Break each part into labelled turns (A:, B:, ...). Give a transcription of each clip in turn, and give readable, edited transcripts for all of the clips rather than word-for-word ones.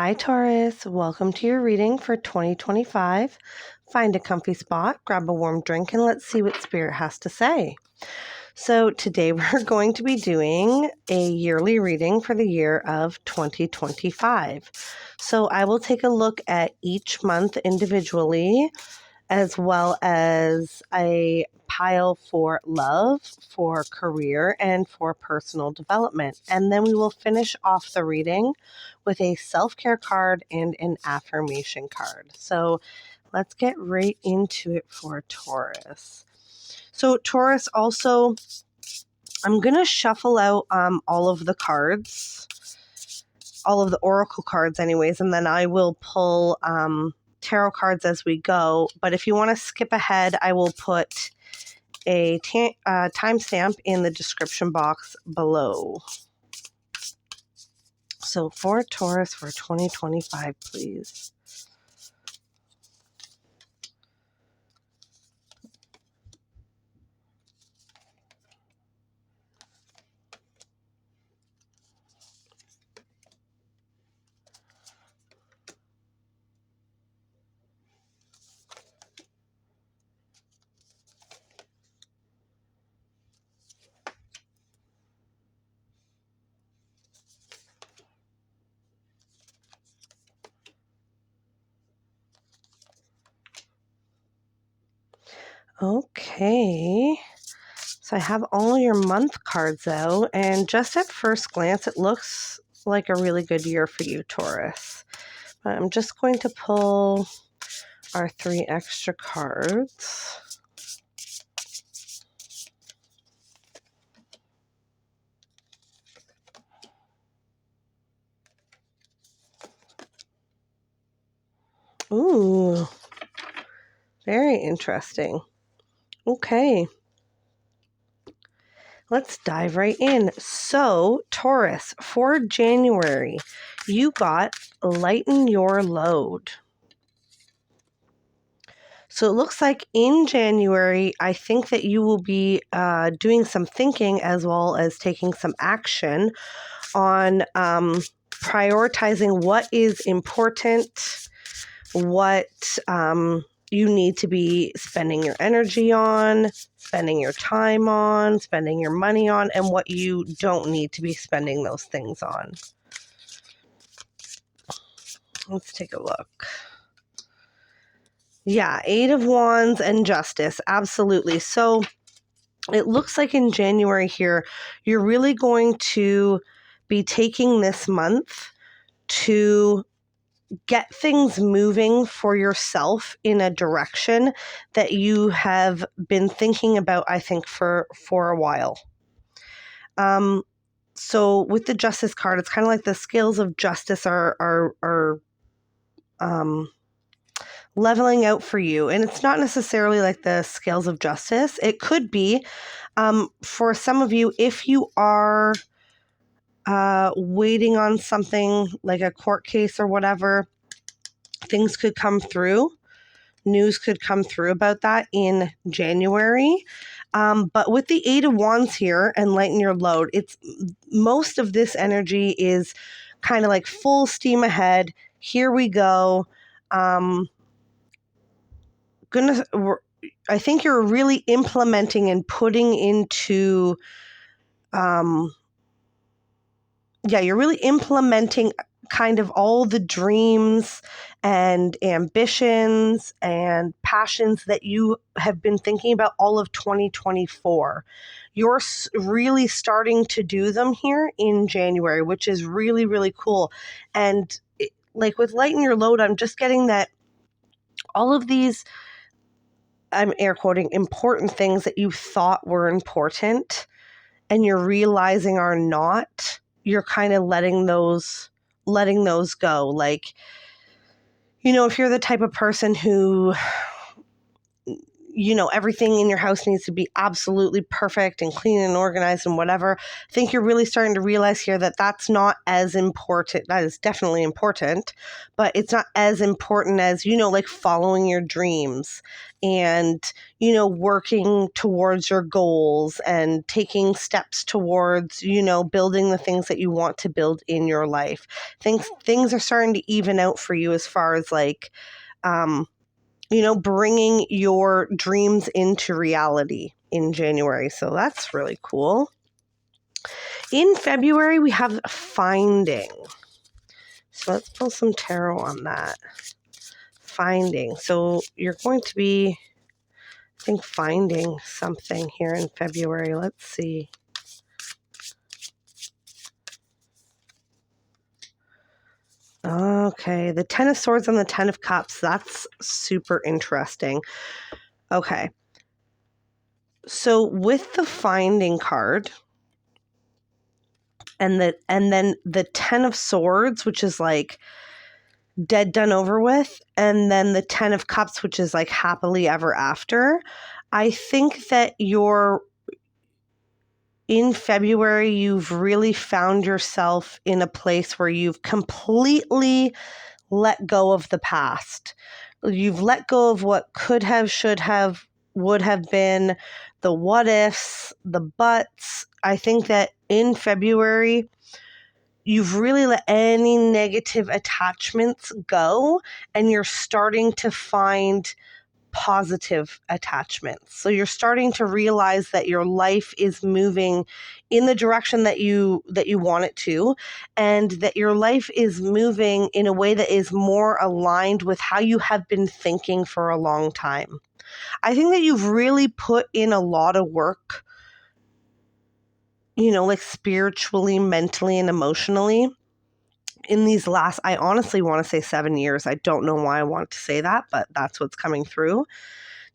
A: Hi, Taurus. Welcome to your reading for 2025. Find a comfy spot, grab a warm drink, and let's see what Spirit has to say. So today we're going to be doing a yearly reading for the year of 2025. So I will take a look at each month individually, as well as a pile for love, for career, and for personal development. And then we will finish off the reading with a self-care card and an affirmation card. So let's get right into it for Taurus. So Taurus, also, I'm going to shuffle out all of the cards, all of the oracle cards anyways, and then I will pull tarot cards as we go. But if you want to skip ahead, I will put a timestamp in the description box below. So for Taurus for 2025, please. Okay, so I have all your month cards out, and just at first glance, it looks like a really good year for you, Taurus. But I'm just going to pull our 3 extra cards. Ooh, very interesting. Okay. Let's dive right in. So, Taurus, for January, you got lighten your load. So it looks like in January, I think that you will be doing some thinking as well as taking some action on prioritizing what is important, what you need to be spending your energy on, spending your time on, spending your money on, and what you don't need to be spending those things on. Let's take a look. Yeah, 8 of Wands and Justice. Absolutely. So it looks like in January here, you're really going to be taking this month to get things moving for yourself in a direction that you have been thinking about, I think, for a while. So with the Justice card, it's kind of like the scales of justice are leveling out for you. And it's not necessarily like the scales of justice. It could be for some of you, if you are waiting on something like a court case or whatever, things could come through. News could come through about that in January. But with the 8 of Wands here and lighten your load, it's most of this energy is kind of like full steam ahead. Here we go. I think you're really implementing and putting into, you're really implementing kind of all the dreams and ambitions and passions that you have been thinking about all of 2024. You're really starting to do them here in January, which is really, really cool. And like with lighten your load, I'm just getting that all of these, I'm air quoting, important things that you thought were important and you're realizing are not, you're kind of letting those go. Like, if you're the type of person who, everything in your house needs to be absolutely perfect and clean and organized and whatever. I think you're really starting to realize here that that's not as important. That is definitely important, but it's not as important as, like following your dreams and, working towards your goals and taking steps towards, building the things that you want to build in your life. Things are starting to even out for you as far as like, bringing your dreams into reality in January. So that's really cool. In February, we have finding. So let's pull some tarot on that. Finding. So you're going to be, I think, finding something here in February. Let's see. Okay, the 10 of Swords and the 10 of Cups. That's super interesting. Okay. So with the finding card and then the 10 of Swords, which is like dead, done, over with, and then the 10 of Cups, which is like happily ever after, I think that in February, you've really found yourself in a place where you've completely let go of the past. You've let go of what could have, should have, would have been, the what ifs, the buts. I think that in February, you've really let any negative attachments go, and you're starting to find positive attachments. So you're starting to realize that your life is moving in the direction that you want it to, and that your life is moving in a way that is more aligned with how you have been thinking for a long time. I think that you've really put in a lot of work, like spiritually, mentally, and emotionally in these last, I honestly want to say 7 years. I don't know why I want to say that, but that's what's coming through.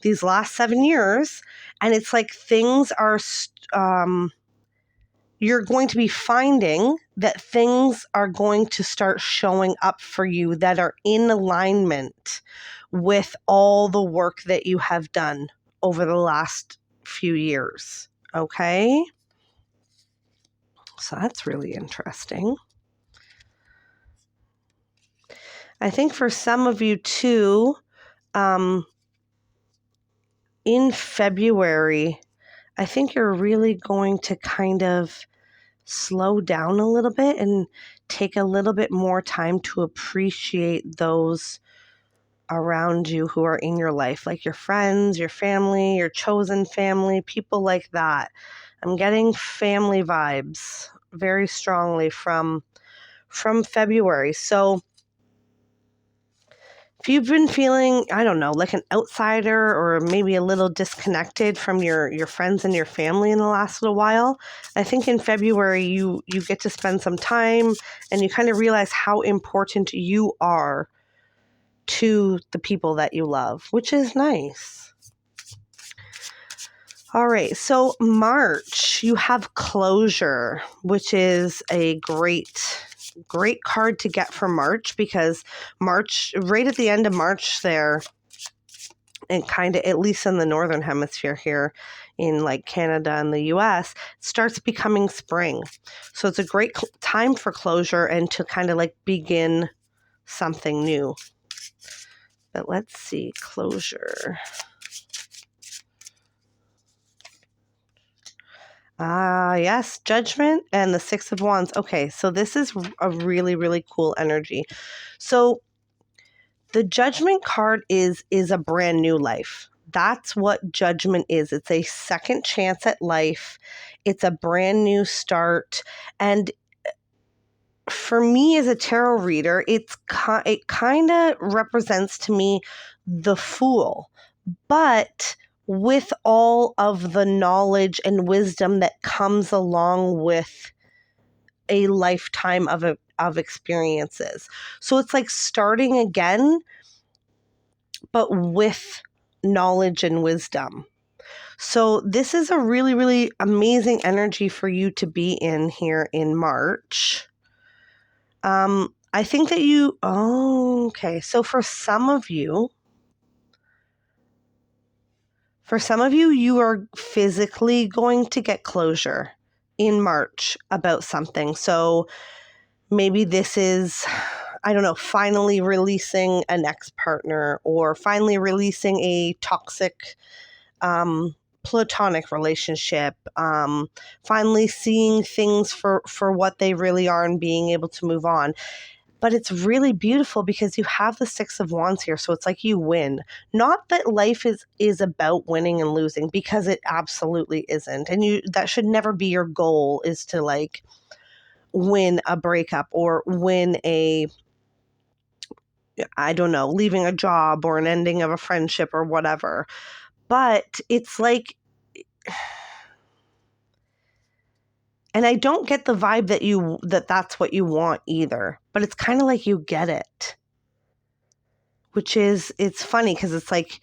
A: These last 7 years, and it's like things are, you're going to be finding that things are going to start showing up for you that are in alignment with all the work that you have done over the last few years. Okay? So that's really interesting. I think for some of you too, in February, I think you're really going to kind of slow down a little bit and take a little bit more time to appreciate those around you who are in your life, like your friends, your family, your chosen family, people like that. I'm getting family vibes very strongly from February. So if you've been feeling, I don't know, like an outsider or maybe a little disconnected from your friends and your family in the last little while, I think in February you get to spend some time and you kind of realize how important you are to the people that you love, which is nice. All right, so March, you have closure, which is a great card to get for March, because March, right at the end of March there, and kind of, at least in the northern hemisphere here in like Canada and the US, starts becoming spring. So it's a great time for closure and to kind of like begin something new. But let's see, closure. Yes, Judgment and the Six of Wands. Okay, so this is a really, really cool energy. So the Judgment card is a brand new life. That's what Judgment is. It's a second chance at life. It's a brand new start. And for me as a tarot reader, it kind of represents to me the Fool, but with all of the knowledge and wisdom that comes along with a lifetime of experiences. So it's like starting again, but with knowledge and wisdom. So this is a really, really amazing energy for you to be in here in March. I think that okay. So for some of you, For some of you, you are physically going to get closure in March about something. So maybe this is, I don't know, finally releasing an ex-partner, or finally releasing a toxic platonic relationship, finally seeing things for what they really are and being able to move on. But it's really beautiful because you have the Six of Wands here. So it's like you win. Not that life is about winning and losing, because it absolutely isn't. And that should never be your goal, is to like win a breakup or win a, I don't know, leaving a job or an ending of a friendship or whatever. But it's like, and I don't get the vibe that that's what you want either, but it's kind of like you get it, which is, it's funny because it's like,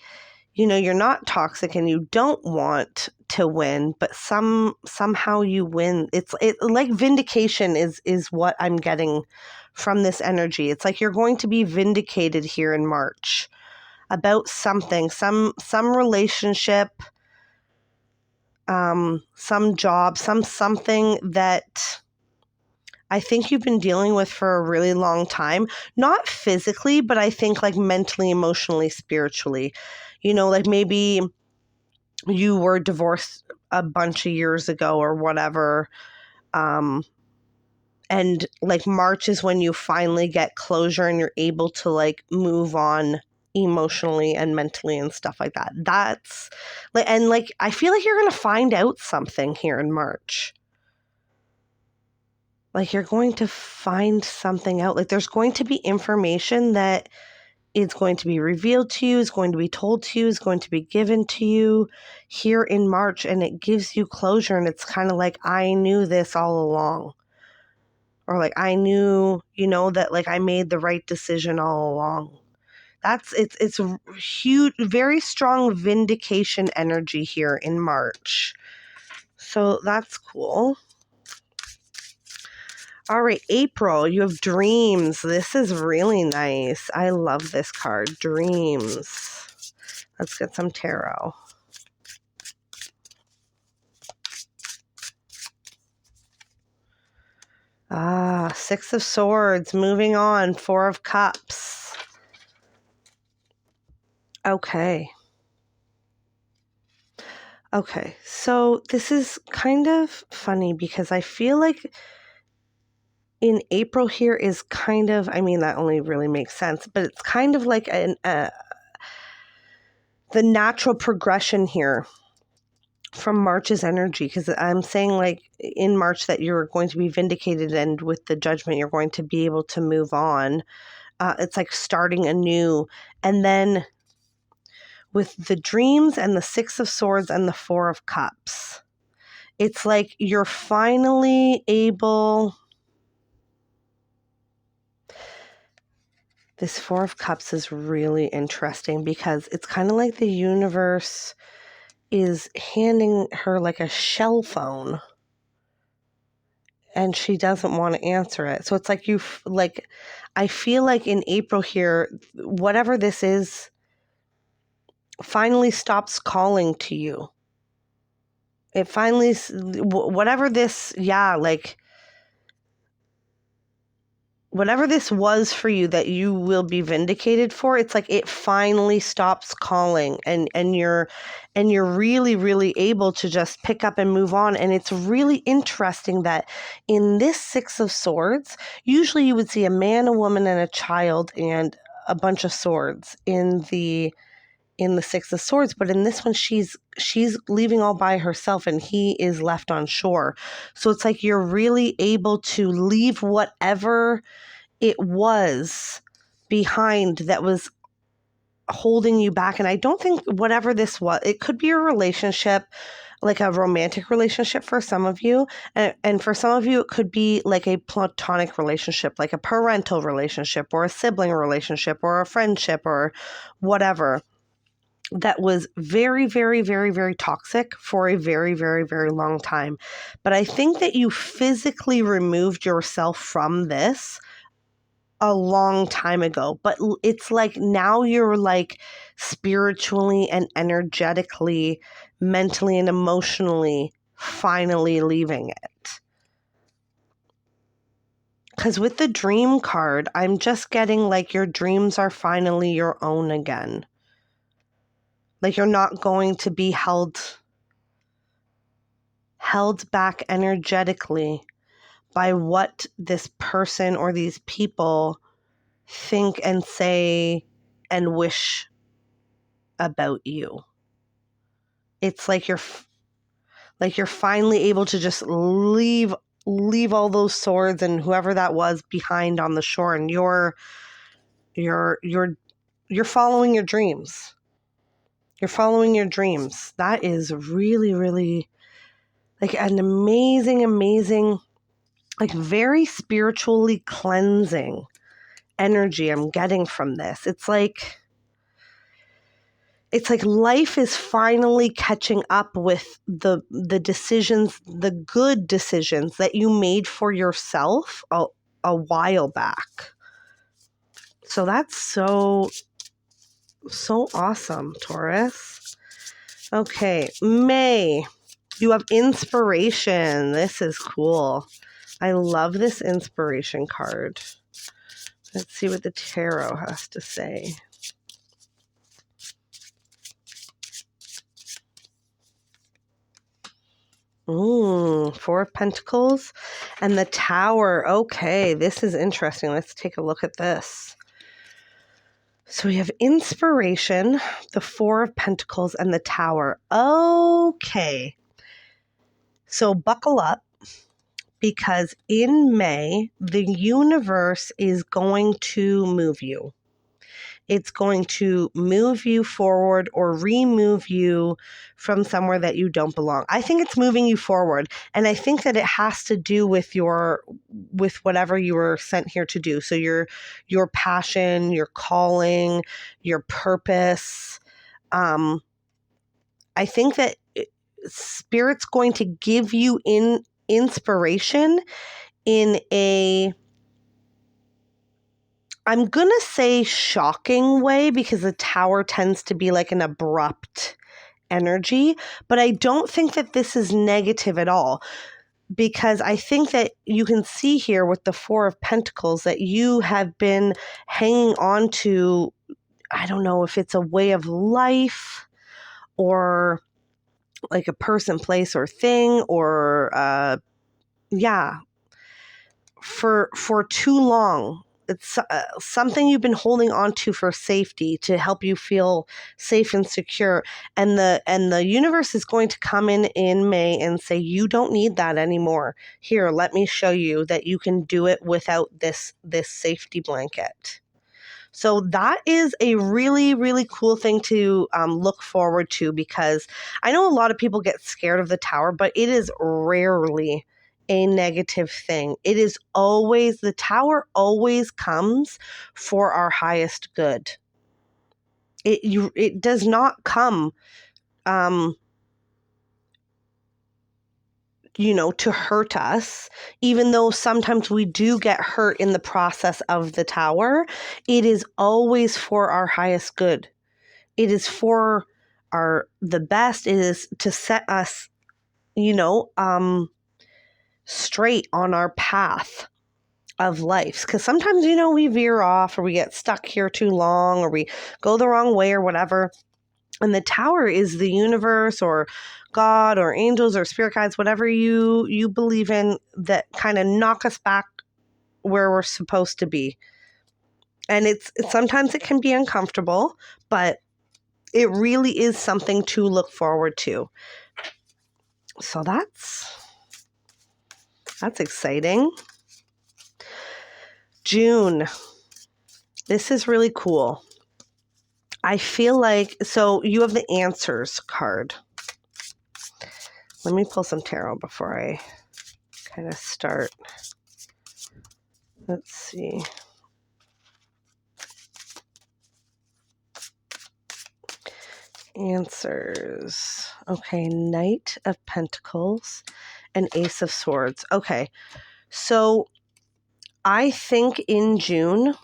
A: you're not toxic and you don't want to win, but somehow you win. It like vindication is what I'm getting from this energy. It's like you're going to be vindicated here in March about something, some relationship, some job, something that I think you've been dealing with for a really long time. Not physically, but I think like mentally, emotionally, spiritually. Like maybe you were divorced a bunch of years ago or whatever. And like March is when you finally get closure and you're able to like move on emotionally and mentally and stuff like that. That's like, and like, I feel like you're going to find out something here in March. Like you're going to find something out. Like there's going to be information that is going to be revealed to you, is going to be told to you, is going to be given to you here in March. And it gives you closure. And it's kind of like, I knew this all along. Or like, I knew, that like I made the right decision all along. It's a huge, very strong vindication energy here in March. So that's cool. All right, April, you have dreams. This is really nice. I love this card, dreams. Let's get some tarot. Six of Swords, moving on, Four of Cups. Okay, so this is kind of funny because I feel like in April here is kind of, I mean, that only really makes sense, but it's kind of like the natural progression here from March's energy, because I'm saying like in March that you're going to be vindicated, and with the Judgment you're going to be able to move on. It's like starting anew. And then with the dreams and the Six of Swords and the Four of Cups, it's like you're finally able. This Four of Cups is really interesting because it's kind of like the universe is handing her like a shell phone and she doesn't want to answer it. So it's like I feel like in April here, whatever this is finally stops calling to you. It finally, whatever this, whatever this was for you that you will be vindicated for, it's like it finally stops calling, and you're really, really able to just pick up and move on. And it's really interesting that in this Six of Swords, usually you would see a man, a woman, and a child, and a bunch of swords in the Six of Swords. But in this one, she's leaving all by herself and he is left on shore. So it's like you're really able to leave whatever it was behind that was holding you back. And I don't think whatever this was, it could be a relationship, like a romantic relationship for some of you. And for some of you, it could be like a platonic relationship, like a parental relationship or a sibling relationship or a friendship or whatever, that was very, very, very, very toxic for a very, very, very long time. But I think that you physically removed yourself from this a long time ago, but it's like now you're like spiritually and energetically, mentally and emotionally finally leaving it. Because with the dream card, I'm just getting like your dreams are finally your own again. Like you're not going to be held back energetically by what this person or these people think and say and wish about you. It's like you're finally able to just leave all those swords and whoever that was behind on the shore, and you're following your dreams. You're following your dreams. That is really, really like an amazing, like very spiritually cleansing energy I'm getting from this. It's like life is finally catching up with the decisions, the good decisions that you made for yourself a while back. So that's so awesome, Taurus. Okay, May. You have inspiration. This is cool. I love this inspiration card. Let's see what the tarot has to say. Four of Pentacles and the Tower. Okay, this is interesting. Let's take a look at this. So we have inspiration, the Four of Pentacles, and the Tower. Okay. So buckle up, because in May, the universe is going to move you. It's going to move you forward or remove you from somewhere that you don't belong. I think it's moving you forward. And I think that it has to do with whatever you were sent here to do. So your passion, your calling, your purpose. I think that Spirit's going to give you inspiration in I'm going to say shocking way, because the Tower tends to be like an abrupt energy, but I don't think that this is negative at all, because I think that you can see here with the Four of Pentacles that you have been hanging on to, I don't know if it's a way of life or like a person, place, or thing, or for too long. It's something you've been holding on to for safety, to help you feel safe and secure. And the universe is going to come in May and say, you don't need that anymore. Here, let me show you that you can do it without this safety blanket. So that is a really, really cool thing to look forward to, because I know a lot of people get scared of the Tower, but it is rarely a negative thing. It is always, the Tower always comes for our highest good. It does not come, to hurt us, even though sometimes we do get hurt in the process of the Tower. It is always for our highest good. It is for the best. It is to set us, straight on our path of life. Because sometimes, we veer off, or we get stuck here too long, or we go the wrong way or whatever. And the Tower is the universe or God or angels or spirit guides, whatever you believe in, that kind of knock us back where we're supposed to be. And it's sometimes it can be uncomfortable, but it really is something to look forward to. So that's exciting. June. This is really cool. I feel like, so you have the Answers card. Let me pull some tarot before I kind of start. Let's see. Answers. Okay, Knight of Pentacles and Ace of Swords. Okay, so I think in June,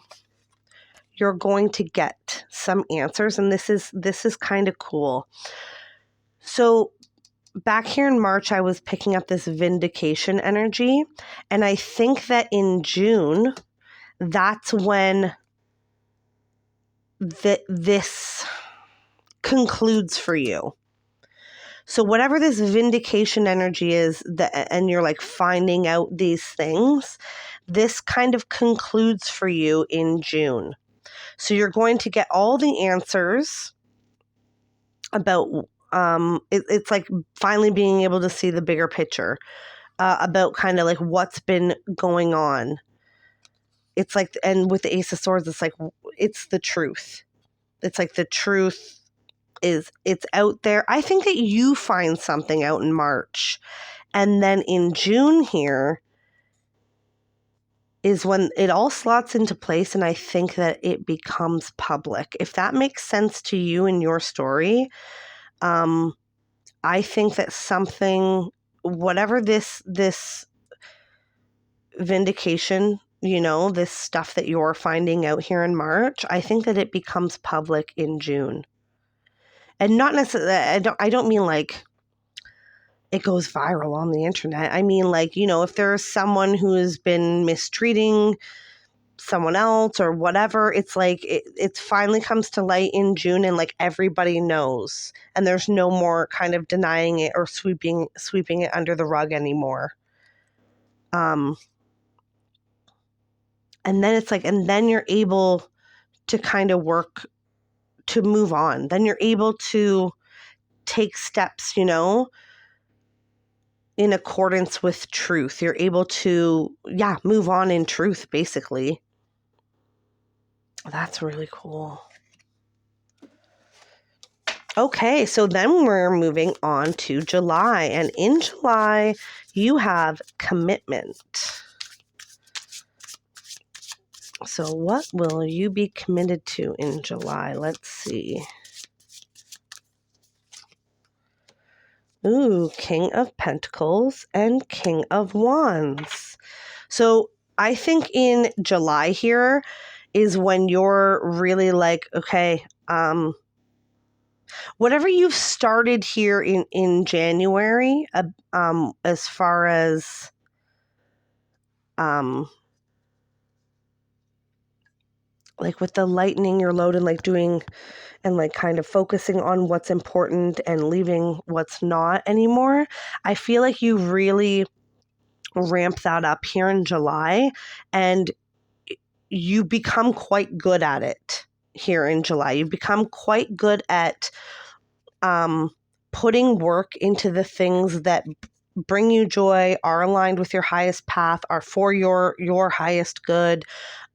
A: you're going to get some answers, and this is kind of cool. So back here in March, I was picking up this vindication energy, and I think that in June, that's when this concludes for you. So whatever this vindication energy is, and you're like finding out these things, this kind of concludes for you in June. So you're going to get all the answers about, it's like finally being able to see the bigger picture, about kind of like what's been going on. It's like, and with the Ace of Swords, it's like, it's the truth. It's like the truth it's out there. I think that you find something out in March. And then in June here is when it all slots into place, and I think that it becomes public. If that makes sense to you in your story, I think that something, whatever this vindication, this stuff that you're finding out here in March, I think that it becomes public in June. And not necessarily, I don't mean like it goes viral on the internet. I mean, like, if there's someone who has been mistreating someone else or whatever, it's like it finally comes to light in June, and like everybody knows, and there's no more kind of denying it or sweeping it under the rug anymore. And then it's like, and then you're able to kind of work to move on. Then you're able to take steps, in accordance with truth. You're able to, move on in truth, basically. That's really cool. Okay, so then we're moving on to July. And in July, you have commitment. So what will you be committed to in July? Let's see. Ooh, King of Pentacles and King of Wands. So I think in July here is when you're really like, okay, whatever you've started here in January, as far as like with the lightening your load and like doing and like kind of focusing on what's important and leaving what's not anymore, I feel like you really ramp that up here in July, and you become quite good at it here in July. You become quite good at putting work into the things that bring you joy, are aligned with your highest path, are for your highest good,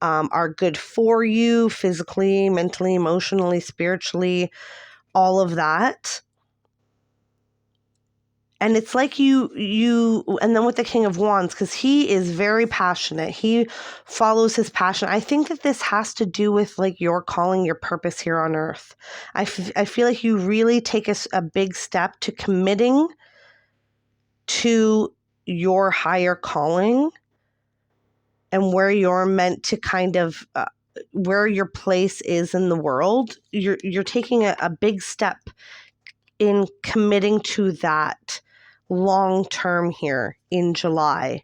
A: are good for you physically, mentally, emotionally, spiritually, all of that. And it's like you, and then with the King of Wands, because he is very passionate. He follows his passion. I think that this has to do with like your calling, your purpose here on earth. I feel like you really take a big step to committing to your higher calling and where you're meant to kind of, where your place is in the world. You're taking a big step in committing to that long term here in July.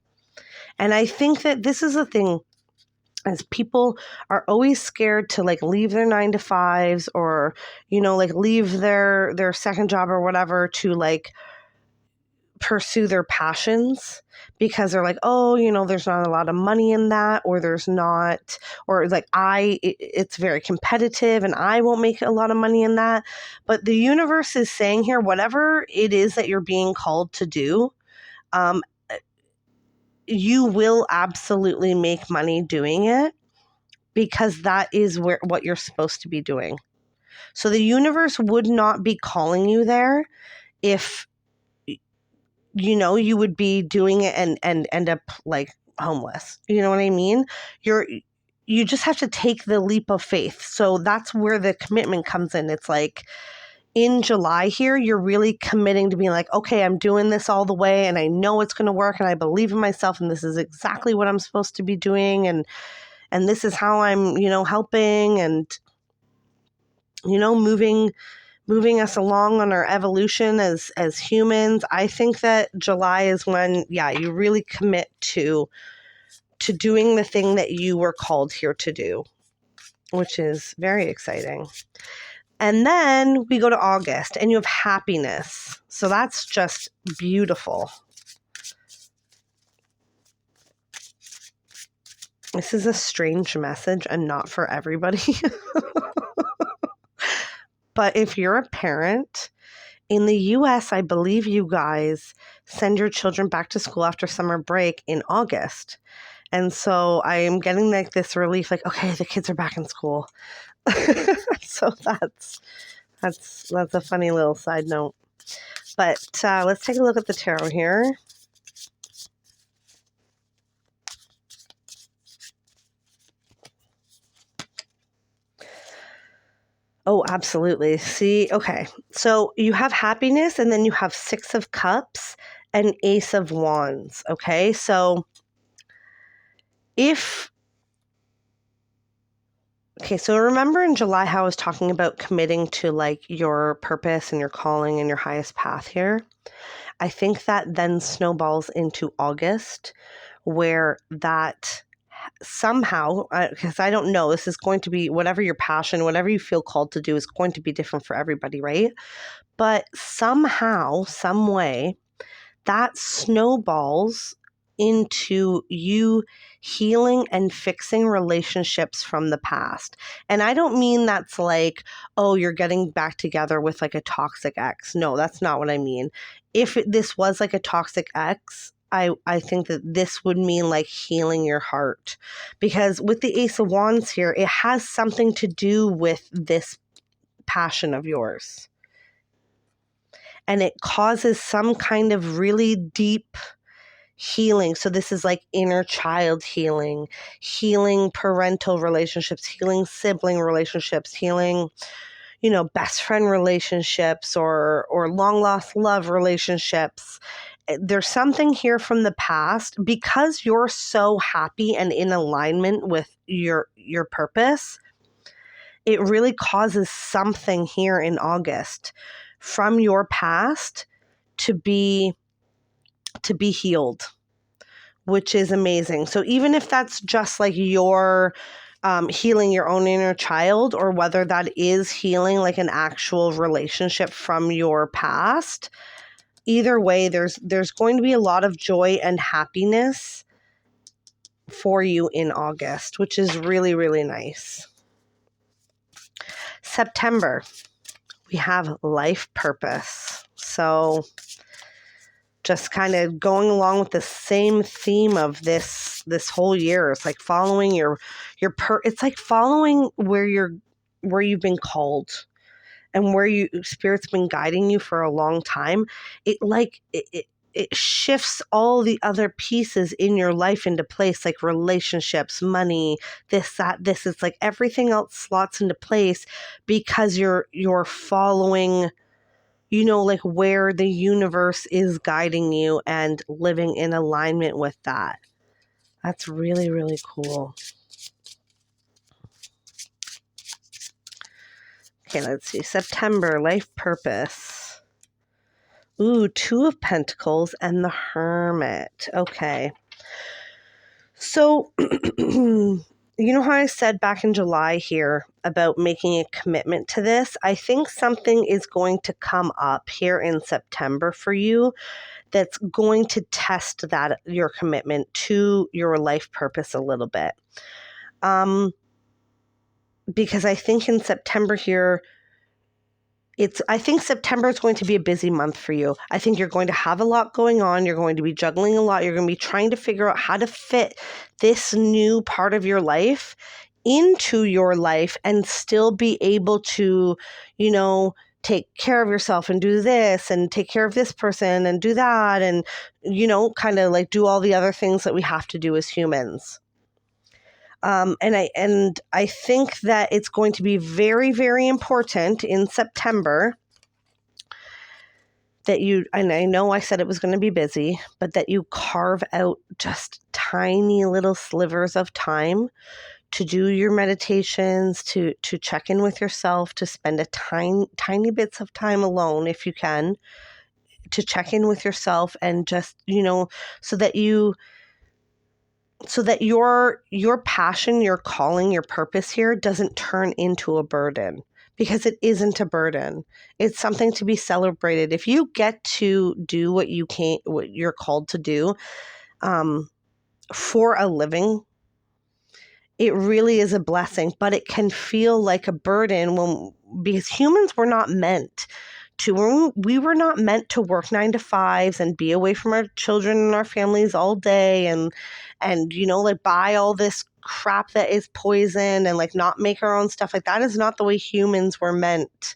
A: And I think that this is a thing, as people are always scared to like leave their 9-to-5s or, like leave their second job or whatever to like pursue their passions, because they're like, oh, there's not a lot of money in that, or there's not, or like it's very competitive and I won't make a lot of money in that. But the universe is saying here, whatever it is that you're being called to do, you will absolutely make money doing it, because that is what you're supposed to be doing. So the universe would not be calling you there if you would be doing it and end up like homeless. You know what I mean? You just have to take the leap of faith. So that's where the commitment comes in. It's like, in July here, you're really committing to being like, okay, I'm doing this all the way and I know it's going to work and I believe in myself and this is exactly what I'm supposed to be doing and this is how I'm, helping and, moving us along on our evolution as humans. I think that July is when, you really commit to doing the thing that you were called here to do, which is very exciting. And then we go to August and you have happiness. So that's just beautiful. This is a strange message and not for everybody. But if you're a parent, in the US, I believe you guys send your children back to school after summer break in August. And so I am getting like this relief, like, okay, the kids are back in school. So that's a funny little side note. But let's take a look at the tarot here. Oh, absolutely. See, okay. So you have happiness and then you have 6 of Cups and Ace of Wands. Okay. So so remember in July how I was talking about committing to like your purpose and your calling and your highest path here? I think that then snowballs into August where that somehow, because I don't know, this is going to be whatever your passion, whatever you feel called to do is going to be different for everybody, right? But somehow, some way, that snowballs into you healing and fixing relationships from the past. And I don't mean that's like, oh, you're getting back together with like a toxic ex. No, that's not what I mean. If this was like a toxic ex, I think that this would mean like healing your heart. Because with the Ace of Wands here, it has something to do with this passion of yours. And it causes some kind of really deep healing. So this is like inner child healing, healing parental relationships, healing sibling relationships, healing, best friend relationships or long lost love relationships. There's something here from the past because you're so happy and in alignment with your purpose. It really causes something here in August from your past to be healed, which is amazing. So even if that's just like your healing your own inner child, or whether that is healing like an actual relationship from your past, either way, there's going to be a lot of joy and happiness for you in August, which is really, really nice. September, we have life purpose. So just kind of going along with the same theme of this whole year. It's like following it's like following where you've been called and where Spirit's been guiding you for a long time. It shifts all the other pieces in your life into place, like relationships, money, this, that, this. It's like everything else slots into place because you're following, like where the universe is guiding you and living in alignment with that. That's really, really cool. Okay, let's see. September, life purpose. Ooh, 2 of Pentacles and the Hermit. Okay. So, you know how I said back in July here about making a commitment to this? I think something is going to come up here in September for you that's going to test that your commitment to your life purpose a little bit. Because I think in September here, I think September is going to be a busy month for you. I think you're going to have a lot going on. You're going to be juggling a lot. You're going to be trying to figure out how to fit this new part of your life into your life and still be able to, take care of yourself and do this and take care of this person and do that and, kind of like do all the other things that we have to do as humans. And I think that it's going to be very, very important in September that you, and I know I said it was going to be busy, but that you carve out just tiny little slivers of time to do your meditations, to check in with yourself, to spend a tiny bits of time alone if you can, to check in with yourself, and just, so that your passion, your calling, your purpose here doesn't turn into a burden, because it isn't a burden. It's something to be celebrated. If you get to do what you're called to do, for a living, it really is a blessing, but it can feel like a burden because humans were not meant to. We were not meant to work 9 to 5s and be away from our children and our families all day, and like buy all this crap that is poison, and like not make our own stuff. Like, that is not the way humans were meant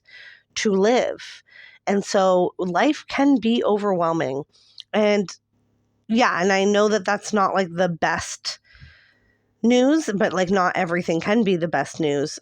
A: to live. And so life can be overwhelming. And yeah, and I know that that's not like the best news, but like not everything can be the best news.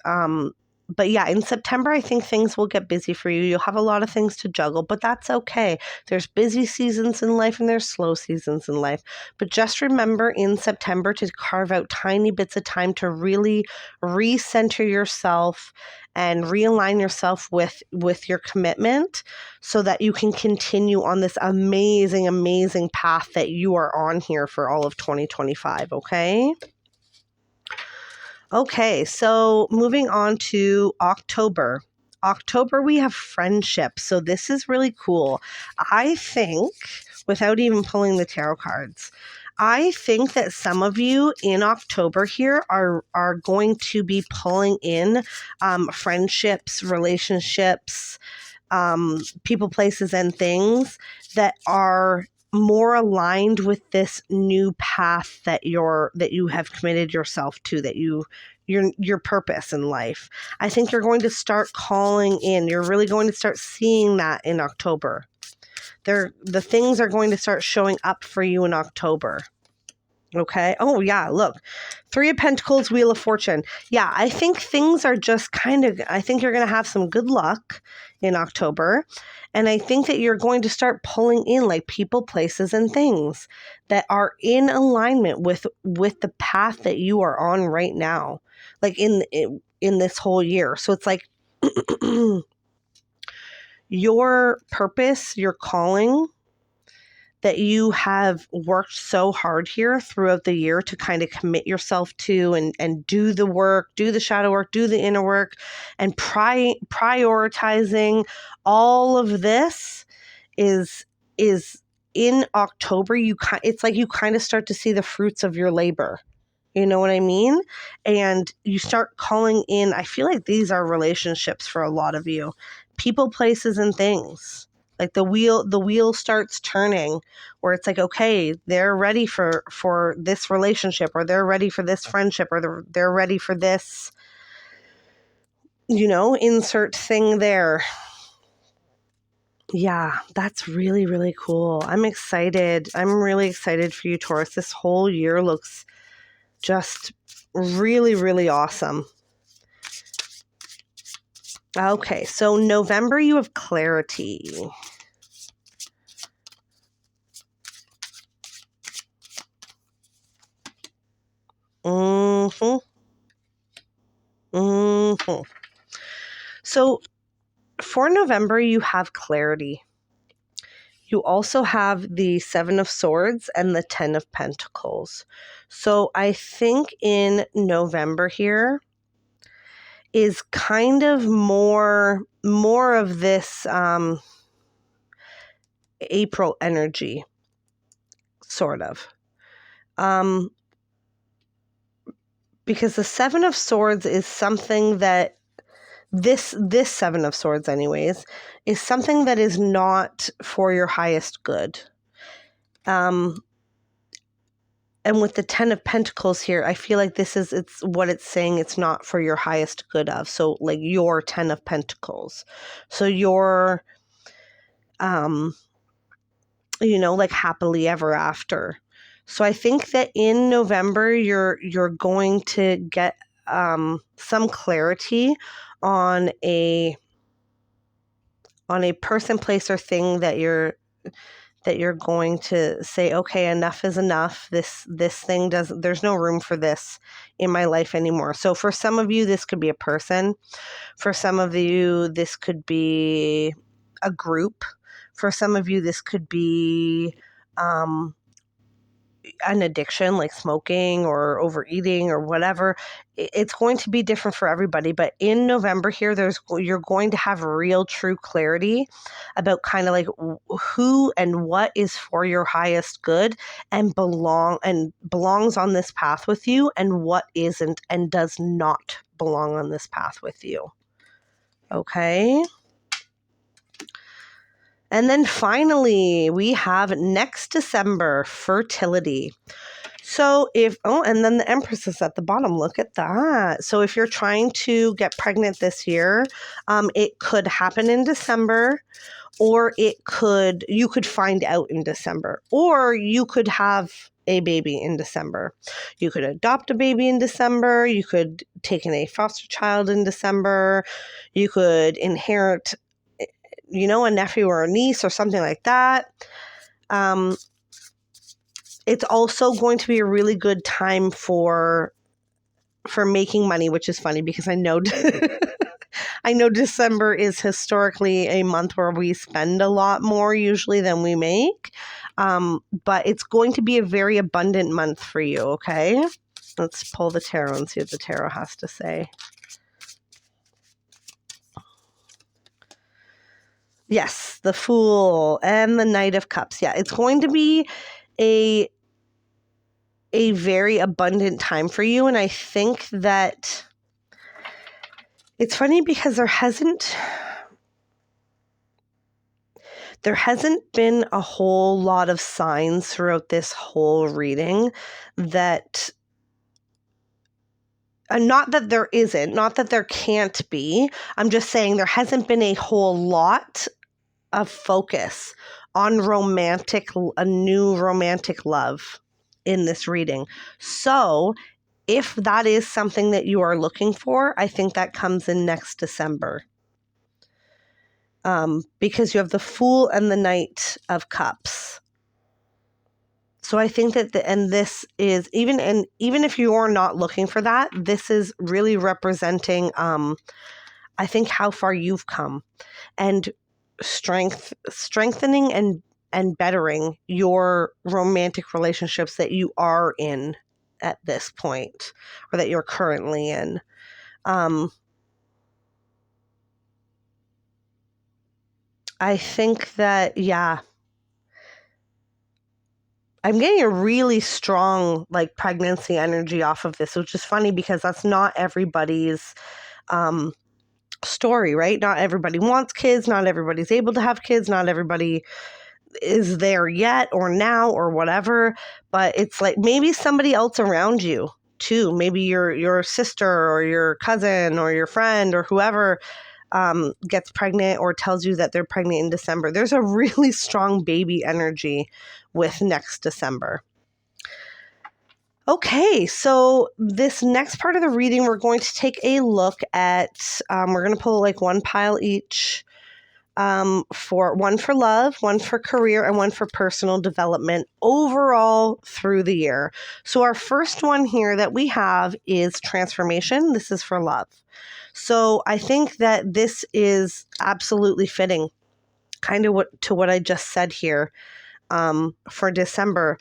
A: But yeah, in September, I think things will get busy for you. You'll have a lot of things to juggle, but that's okay. There's busy seasons in life and there's slow seasons in life. But just remember in September to carve out tiny bits of time to really recenter yourself and realign yourself with your commitment, so that you can continue on this amazing, amazing path that you are on here for all of 2025, okay? Okay, so moving on to October. October, we have friendship. So this is really cool. I think, without even pulling the tarot cards, I think that some of you in October here are going to be pulling in friendships, relationships, people, places, and things that are more aligned with this new path that you have committed yourself to, that your purpose in life. I think you're going to start calling in. You're really going to start seeing that in October. The things are going to start showing up for you in October. Okay. Oh, yeah. Look, 3 of Pentacles, Wheel of Fortune. Yeah, I think things are just I think you're going to have some good luck in October. And I think that you're going to start pulling in like people, places, and things that are in alignment with the path that you are on right now, like in this whole year. So it's like your purpose, your calling, that you have worked so hard here throughout the year to kind of commit yourself to, and do the work, do the shadow work, do the inner work, and prioritizing all of this is in October. It's like you kind of start to see the fruits of your labor. You know what I mean? And you start calling in. I feel like these are relationships for a lot of you. People, places, and things. Like the wheel starts turning, where it's like, okay, they're ready for this relationship, or they're ready for this friendship, or they're ready for this, insert thing there. Yeah, that's really, really cool. I'm excited. I'm really excited for you, Taurus. This whole year looks just really, really awesome. Okay, so November, you have clarity. Mm-hmm. Mm-hmm. So for November, you have clarity. You also have the 7 of Swords and the 10 of Pentacles. So I think in November here is kind of more of this April energy, sort of. Because the 7 of Swords is something that this 7 of Swords anyways is something that is not for your highest good. And with the 10 of Pentacles here, I feel like it's what it's saying, it's not for your highest good of. So like your 10 of Pentacles. So your like happily ever after. So I think that in November you're going to get some clarity on a on a person, place, or thing that you're going to say, okay, enough is enough. This thing there's no room for this in my life anymore. So for some of you, this could be a person. For some of you, this could be a group. For some of you, this could be an addiction like smoking or overeating or whatever. It's going to be different for everybody. But in November here, you're going to have real true clarity about kind of like who and what is for your highest good and belongs on this path with you, and what isn't and does not belong on this path with you. Okay. And then finally, we have next December, fertility. So and then the Empress is at the bottom. Look at that. So if you're trying to get pregnant this year, it could happen in December, or you could find out in December, or you could have a baby in December. You could adopt a baby in December. You could take in a foster child in December. You could inherit, a nephew or a niece or something like that. It's also going to be a really good time for making money, which is funny because I know I know December is historically a month where we spend a lot more usually than we make. But it's going to be a very abundant month for you, okay? Let's pull the tarot and see what the tarot has to say. Yes, the Fool and the Knight of Cups. Yeah, it's going to be a very abundant time for you. And I think that it's funny because there hasn't been a whole lot of signs throughout this whole reading that, and not that there isn't, not that there can't be. I'm just saying there hasn't been a whole lot of focus on a new romantic love in this reading. So if that is something that you are looking for, I think that comes in next December. Because you have the Fool and the Knight of Cups. So I think that this is even if you're not looking for that, this is really representing, I think, how far you've come, and strengthening and bettering your romantic relationships that you are in at this point, or that you're currently in. I think that, yeah, I'm getting a really strong pregnancy energy off of this, which is funny because that's not everybody's story, right? Not everybody wants kids. Not everybody's able to have kids. Not everybody is there yet or now or whatever. But it's like maybe somebody else around you too. Maybe your sister or your cousin or your friend or whoever gets pregnant or tells you that they're pregnant in December. There's a really strong baby energy with next December. Okay, so this next part of the reading, we're going to take a look at, we're going to pull one pile each, for one for love, one for career, and one for personal development overall through the year. So our first one here that we have is transformation. This is for love. So I think that this is absolutely fitting, kind of what I just said here, for December.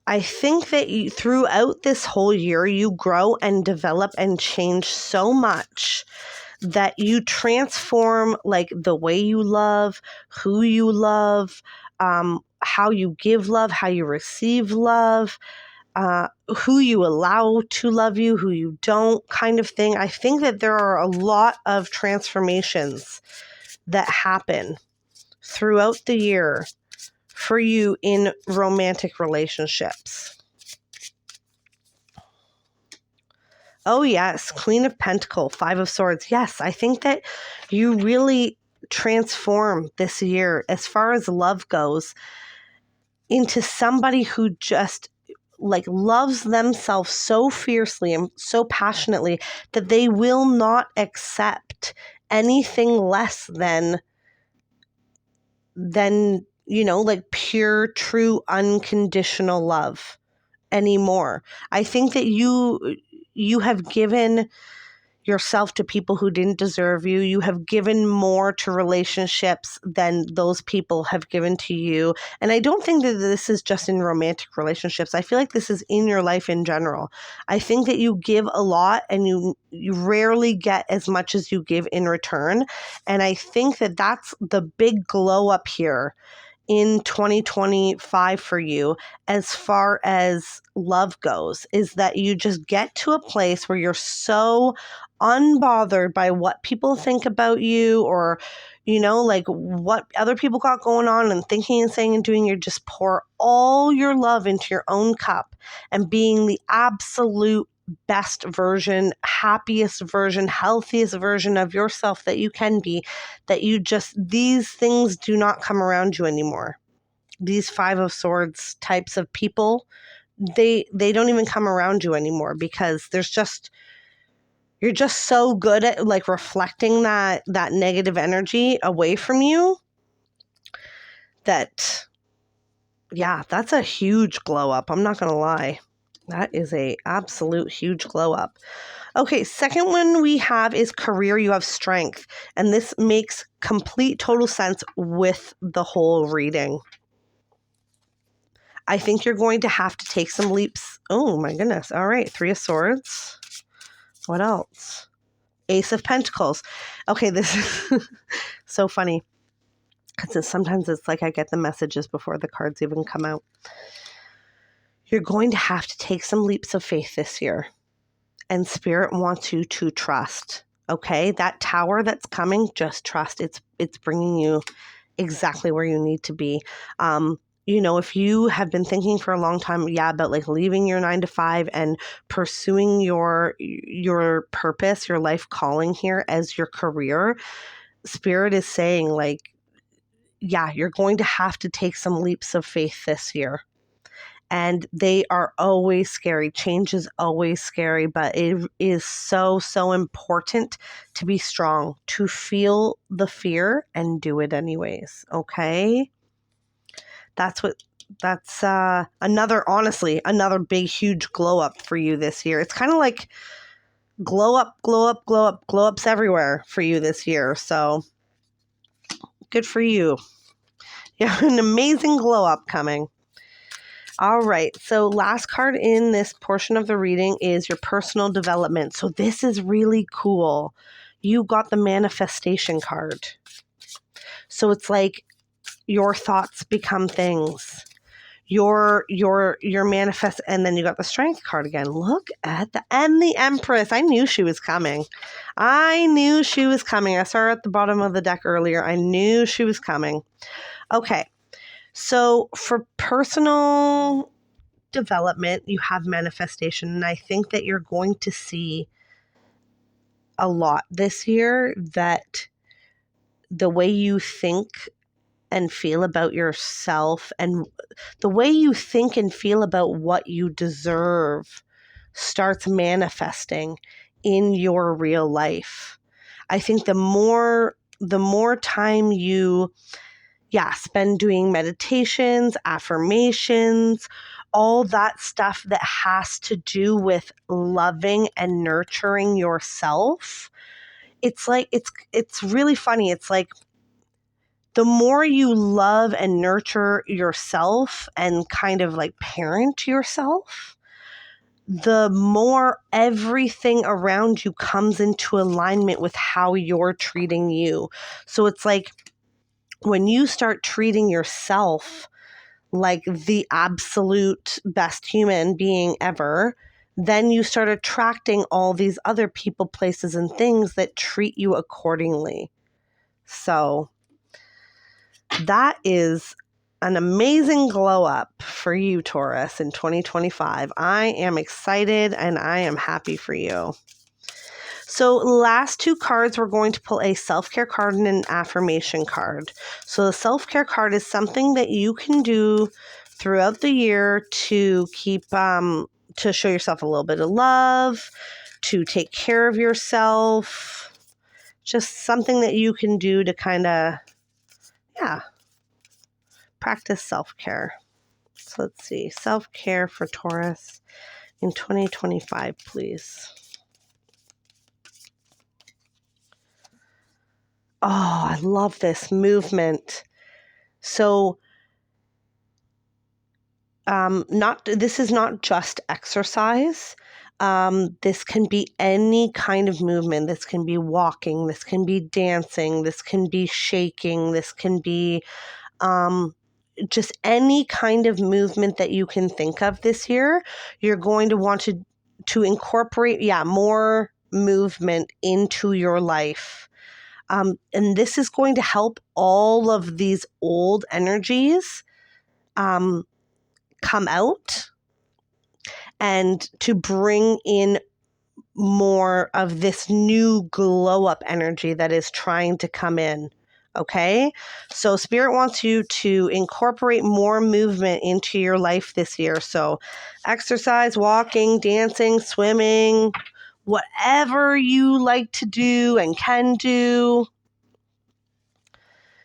A: I think that throughout this whole year, you grow and develop and change so much that you transform the way you love, who you love, how you give love, how you receive love, who you allow to love you, who you don't, kind of thing. I think that there are a lot of transformations that happen throughout the year for you in romantic relationships. Oh, yes. Queen of Pentacles, Five of Swords. Yes, I think that you really transform this year, as far as love goes, into somebody who just loves themselves so fiercely and so passionately that they will not accept anything less than like pure, true, unconditional love anymore. I think that you have given yourself to people who didn't deserve you. You have given more to relationships than those people have given to you. And I don't think that this is just in romantic relationships. I feel like this is in your life in general. I think that you give a lot and you rarely get as much as you give in return. And I think that that's the big glow up here in 2025 for you as far as love goes, is that you just get to a place where you're so unbothered by what people think about you, or like what other people got going on and thinking and saying and doing. You just pour all your love into your own cup and being the absolute best version, happiest version, healthiest version of yourself that you can be, that these things do not come around you anymore. These Five of Swords types of people, they don't even come around you anymore, because you're just so good at like reflecting that negative energy away from you, that that's a huge glow up. I'm not going to lie. That is a absolute huge glow up. Okay, second one we have is career. You have strength. And this makes complete total sense with the whole reading. I think you're going to have to take some leaps. Oh my goodness. All right, Three of Swords. What else? Ace of Pentacles. Okay, this is so funny, because sometimes it's like I get the messages before the cards even come out. You're going to have to take some leaps of faith this year. And Spirit wants you to trust, okay? That tower that's coming, just trust. It's bringing you exactly where you need to be. If you have been thinking for a long time, about like leaving your 9-to-5 and pursuing your purpose, your life calling here as your career, Spirit is saying like, you're going to have to take some leaps of faith this year. And they are always scary. Change is always scary, but it is so, so important to be strong, to feel the fear and do it anyways. Okay? That's another big, huge glow up for you this year. It's kind of like glow up, glow up, glow up, glow ups everywhere for you this year. So good for you. You have an amazing glow up coming. All right, so last card in this portion of the reading is your personal development. So this is really cool. You got the manifestation card. So it's like your thoughts become things. Your manifest, and then you got the strength card again. Look at the Empress. I knew she was coming. I saw her at the bottom of the deck earlier. I knew she was coming. Okay. So for personal development, you have manifestation, and I think that you're going to see a lot this year that the way you think and feel about yourself, and the way you think and feel about what you deserve, starts manifesting in your real life. I think the more time you spend doing meditations, affirmations, all that stuff that has to do with loving and nurturing yourself. It's like, it's really funny. It's like the more you love and nurture yourself and kind of like parent yourself, the more everything around you comes into alignment with how you're treating you. So it's like, when you start treating yourself like the absolute best human being ever, then you start attracting all these other people, places, and things that treat you accordingly. So that is an amazing glow up for you, Taurus, in 2025. I am excited and I am happy for you. So last two cards, we're going to pull a self-care card and an affirmation card. So the self-care card is something that you can do throughout the year to keep, to show yourself a little bit of love, to take care of yourself, just something that you can do to kind of, practice self-care. So let's see, self-care for Taurus in 2025, please. Oh, I love this movement. So this is not just exercise. This can be any kind of movement. This can be walking. This can be dancing. This can be shaking. This can be just any kind of movement that you can think of this year. You're going to want to incorporate, more movement into your life. And this is going to help all of these old energies come out and to bring in more of this new glow up energy that is trying to come in. Okay, so Spirit wants you to incorporate more movement into your life this year. So exercise, walking, dancing, swimming, whatever you like to do and can do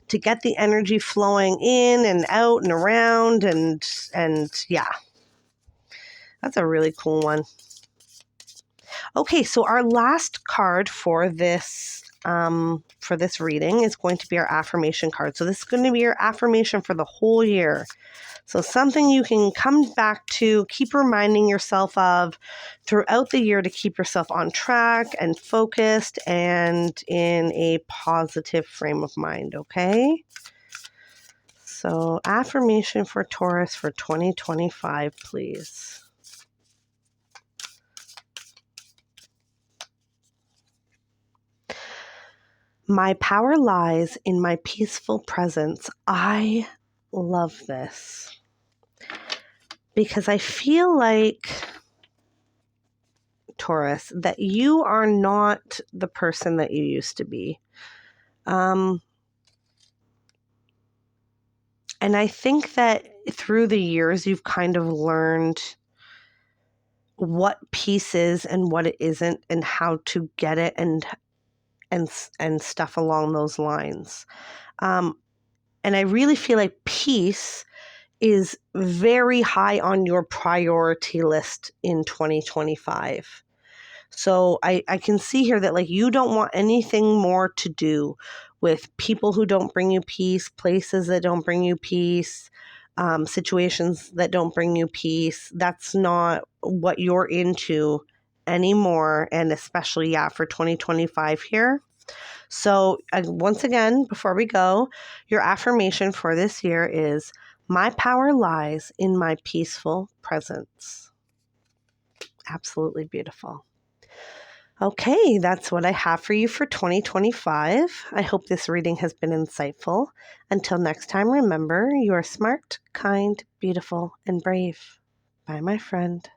A: to get the energy flowing in and out and around and yeah. That's a really cool one. Okay, so our last card for this reading is going to be our affirmation card. So this is going to be your affirmation for the whole year. So something you can come back to, keep reminding yourself of throughout the year to keep yourself on track and focused and in a positive frame of mind, okay? So affirmation for Taurus for 2025, please. My power lies in my peaceful presence. I love this because I feel like, Taurus, that you are not the person that you used to be. And I think that through the years, you've kind of learned what peace is and what it isn't and how to get it and stuff along those lines. And I really feel like peace is very high on your priority list in 2025. So I can see here that like you don't want anything more to do with people who don't bring you peace, places that don't bring you peace, situations that don't bring you peace. That's not what you're into anymore. And especially, for 2025 here. So once again, before we go, your affirmation for this year is, my power lies in my peaceful presence. Absolutely beautiful. Okay, that's what I have for you for 2025. I hope this reading has been insightful. Until next time, remember, you are smart, kind, beautiful, and brave. Bye, my friend.